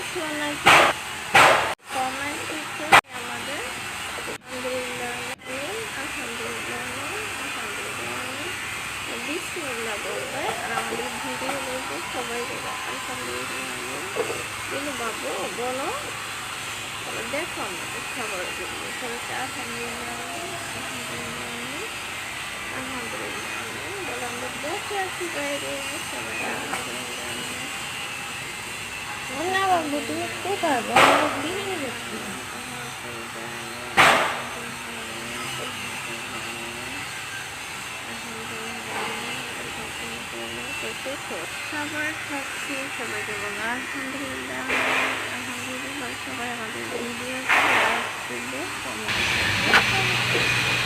খাচ্ছো নাকি কমেন্ট দিচ্ছে আমাদের। আলহামদুলিল্লাহ আলহামদুলিল্লাহ আলহামদুলিল্লাহ বিসমিল্লাহ বলবে। আর আমাদের ভিডিও দেখবে সবাই বলে আলহামদুলিল্লাহ। কিন্তু বাবু বলো, দেখো আমাদের খাবার দিলে সবাইকে আলহামদুলিল্লাহ আলহামদুলিল্লাহ আলহামদুলিল্লাহ বলে। আমরা বসে আছি বাইরে, সবাই আলহামদুলিল্লাহ। না বাবু তুমি কোথায় বলো, বেরিয়ে যাচ্ছি। খাবার খাচ্ছি, সবাইকে বলো আলহামদুলিল্লাহ আলহামদুলিল্লাহ। সবাই আমাদের ভিডিও লাইক করবে, কমেন্ট করবে।